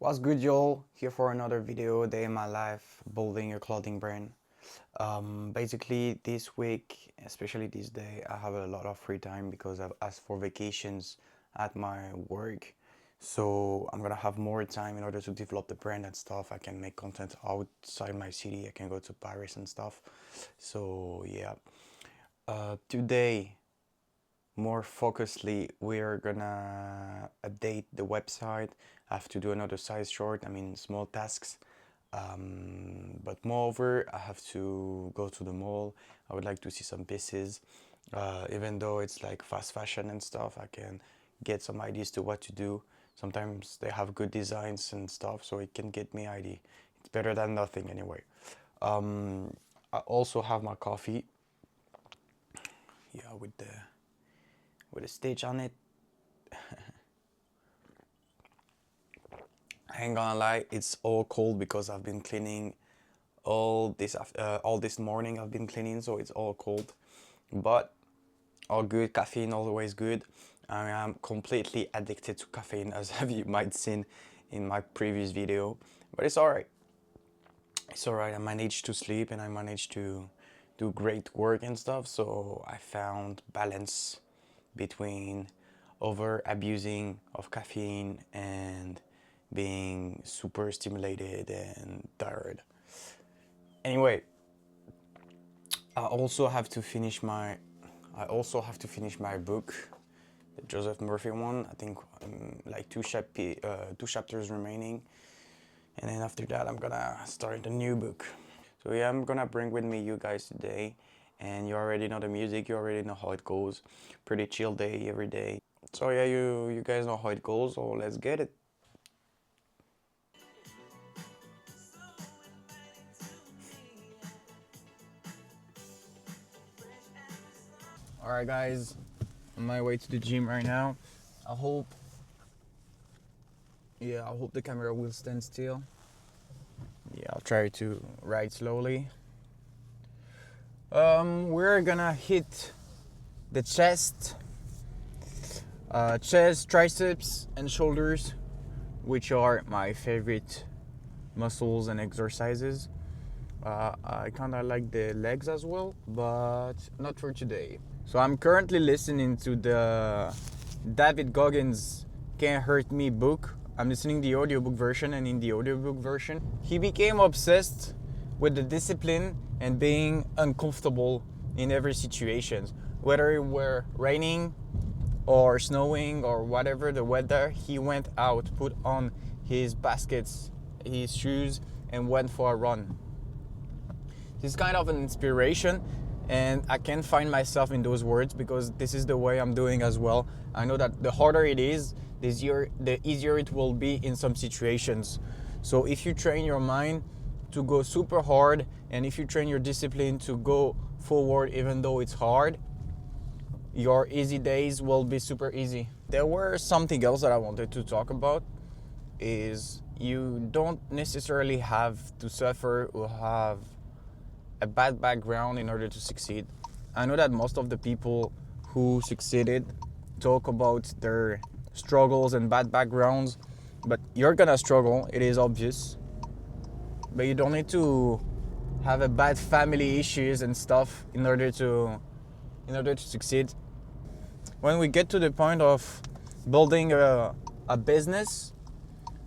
What's good, y'all? Here for another video, day in my life, building a clothing brand. Basically, this week, especially this day, I have a lot of free time because I've asked for vacations at my work. So I'm gonna have more time in order to develop the brand and stuff. I can make content outside my city. I can go to Paris and stuff. So yeah. Today, more focusedly, we're gonna update the website. I have to do another size short, small tasks. But moreover, I have to go to the mall. I would like to see some pieces. Even though it's like fast fashion and stuff, I can get some ideas to what to do. Sometimes they have good designs and stuff, so it can get me idea. It's better than nothing anyway. I also have my coffee. Yeah, with a stage on it. I ain't gonna lie, it's all cold because I've been cleaning all this morning. I've been cleaning, so it's all cold. But all good. Caffeine always good. I'm completely addicted to caffeine, as you might seen in my previous video. But it's alright. It's alright. I managed to sleep and I managed to do great work and stuff. So I found balance between over abusing of caffeine and being super stimulated and tired. Anyway, I also have to finish my book, the Joseph Murphy one. I think like two chapters remaining, and then after that I'm gonna start a new book. So yeah, I'm gonna bring with me you guys today, and you already know the music, you already know how it goes. Pretty chill day every day. So yeah, you guys know how it goes, so let's get it. Alright guys, on my way to the gym right now. I hope the camera will stand still. Yeah, I'll try to ride slowly. We're gonna hit the chest, triceps, and shoulders, which are my favorite muscles and exercises. I kind of like the legs as well, but not for today. So I'm currently listening to the David Goggins Can't Hurt Me book. I'm listening the audiobook version, and in the audiobook version, he became obsessed with the discipline and being uncomfortable in every situation. Whether it were raining or snowing or whatever the weather, he went out, put on his baskets, his shoes, and went for a run. This is kind of an inspiration, and I can find myself in those words because this is the way I'm doing as well. I know that the harder it is, the easier it will be in some situations. So if you train your mind to go super hard, and if you train your discipline to go forward even though it's hard, your easy days will be super easy. There were something else that I wanted to talk about is you don't necessarily have to suffer or have a bad background in order to succeed. I know that most of the people who succeeded talk about their struggles and bad backgrounds, but you're gonna struggle, it is obvious. But you don't need to have a bad family issues and stuff in order to succeed. When we get to the point of building a business,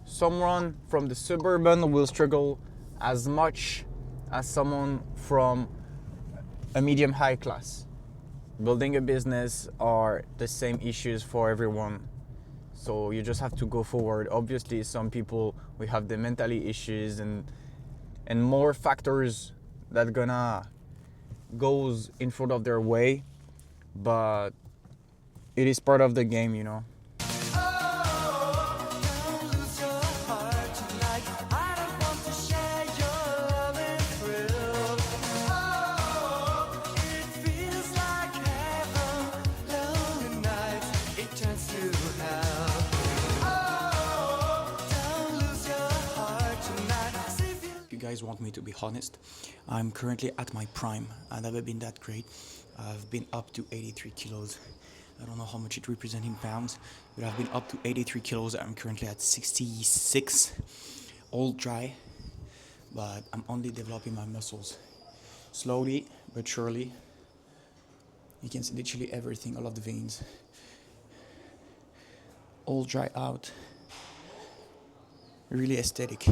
someone from the suburban will struggle as much as someone from a medium high class. Building a business are the same issues for everyone. So you just have to go forward. Obviously, some people we have the mentally issues and more factors that gonna goes in front of their way, but it is part of the game, you know. You guys want me to be honest, I'm currently at my prime. I've never been that great. I've been up to 83 kilos. I don't know how much it represents in pounds, but I've been up to 83 kilos. I'm currently at 66, all dry, but I'm only developing my muscles. Slowly but surely. You can see literally everything, all of the veins, all dry out. Really aesthetic.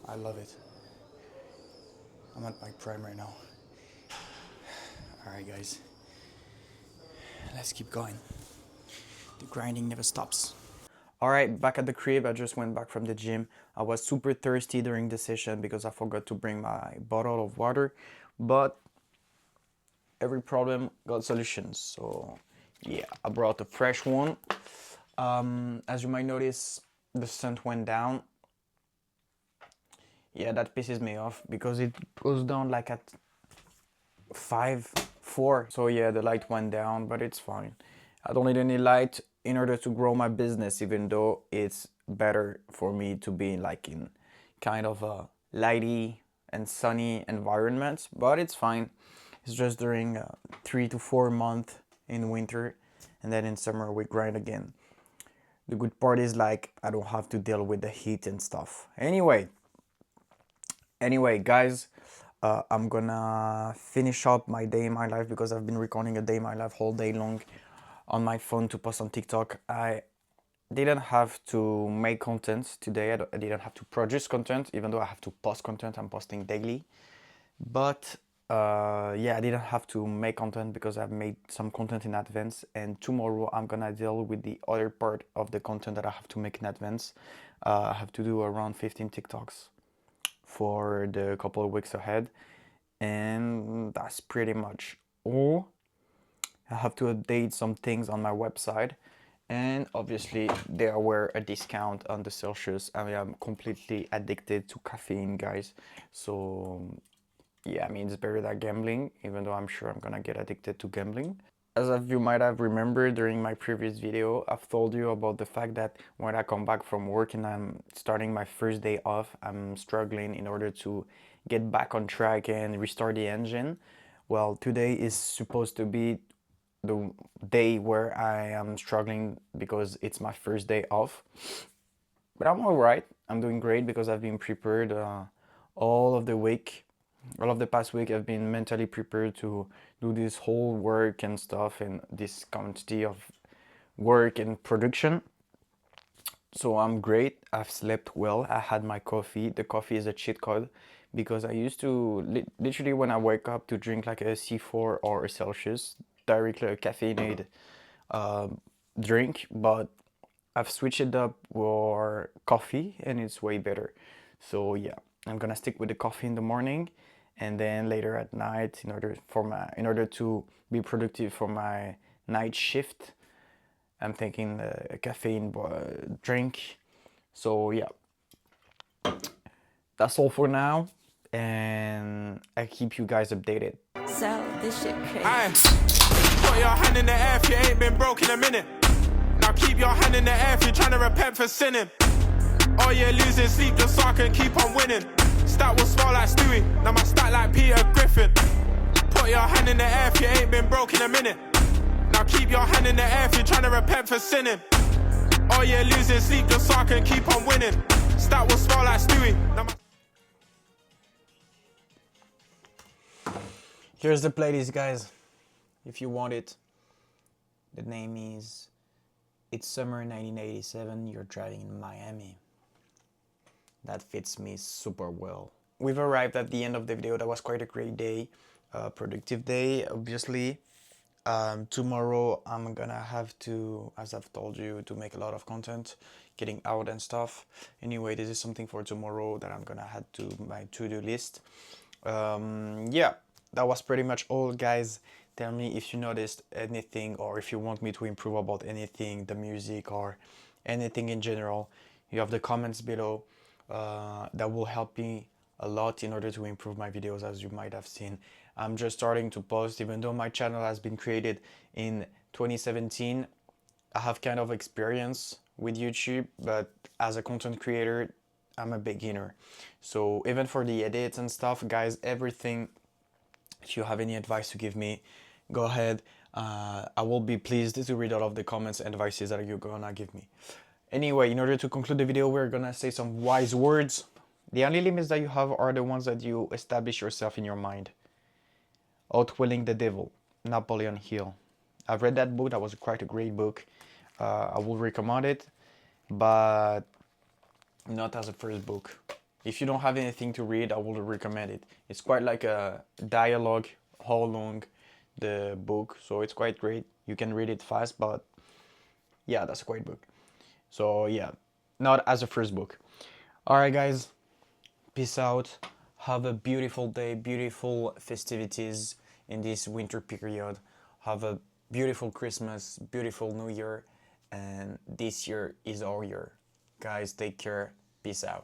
I love it. I'm at my prime right now. Alright guys, let's keep going. The grinding never stops. Alright, back at the crib. I just went back from the gym. I was super thirsty during the session because I forgot to bring my bottle of water, but every problem got solutions. So yeah, I brought a fresh one. As you might notice, the sun went down. Yeah, that pisses me off because it goes down like at 4. So yeah, the light went down, but it's fine. I don't need any light in order to grow my business, even though it's better for me to be like in kind of a lighty and sunny environment, but it's fine. It's just during 3 to 4 months in winter, and then in summer we grind again. The good part is like I don't have to deal with the heat and stuff. Anyway guys, I'm gonna finish up my day in my life because I've been recording a day in my life whole day long on my phone to post on TikTok. I didn't have to make content today. I didn't have to produce content, even though I have to post content. I'm posting daily, but yeah, I didn't have to make content because I've made some content in advance, and tomorrow I'm gonna deal with the other part of the content that I have to make in advance. I have to do around 15 TikToks for the couple of weeks ahead, and that's pretty much all. I have to update some things on my website, and obviously there were a discount on the Celsius. I mean, I'm completely addicted to caffeine, guys, so yeah, I mean, it's better than gambling, even though I'm sure I'm gonna get addicted to gambling. As you might have remembered during my previous video, I've told you about the fact that when I come back from work and I'm starting my first day off, I'm struggling in order to get back on track and restart the engine. Well, today is supposed to be the day where I am struggling because it's my first day off. But I'm alright. I'm doing great because I've been prepared all of the week. All of the past week I've been mentally prepared to do this whole work and stuff and this quantity of work and production. So I'm great. I've slept well. I had my coffee. The coffee is a cheat code because I used to literally when I wake up to drink like a C4 or a Celsius, directly a caffeinated drink, but I've switched it up for coffee and it's way better. So yeah, I'm gonna stick with the coffee in the morning, and then later at night, in order to be productive for my night shift, I'm thinking a caffeine drink. So yeah, that's all for now, and I keep you guys updated. So this shit crazy. Aye. Put your hand in the air if you ain't been broke in a minute. Now keep your hand in the air if you're trying to repent for sinning. Oh yeah, losing sleep just so I can keep on winning. Stat will smell like Stewie, now my stat like Peter Griffin. Put your hand in the air if you ain't been broke in a minute. Now keep your hand in the air if you're trying to repent for sinning. Oh yeah, losing sleep just so I can keep on winning. Stat will smell like Stewie, now my... Here's the playlist, guys, if you want it. The name is It's Summer 1987, You're Driving in Miami. That fits me super well. We've arrived at the end of the video. That was quite a great day, productive day, obviously. Tomorrow I'm gonna have to, as I've told you, to make a lot of content, getting out and stuff. Anyway, this is something for tomorrow that I'm gonna add to my to-do list. Yeah, that was pretty much all, guys. Tell me if you noticed anything or if you want me to improve about anything, the music or anything in general. You have the comments below. That will help me a lot in order to improve my videos. As you might have seen, I'm just starting to post, even though my channel has been created in 2017. I have kind of experience with YouTube, but as a content creator, I'm a beginner. So even for the edits and stuff, guys, everything, if you have any advice to give me, go ahead. I will be pleased to read all of the comments and advices that you're gonna give me. Anyway, in order to conclude the video, we're gonna say some wise words. The only limits that you have are the ones that you establish yourself in your mind. Outwilling the Devil, Napoleon Hill. I've read that book. That was quite a great book. I will recommend it, but not as a first book. If you don't have anything to read, I will recommend it. It's quite like a dialogue, how long the book, so it's quite great. You can read it fast, but yeah, that's a great book. So yeah, not as a first book. All right, guys, peace out. Have a beautiful day, beautiful festivities in this winter period. Have a beautiful Christmas, beautiful New Year, and this year is our year. Guys, take care. Peace out.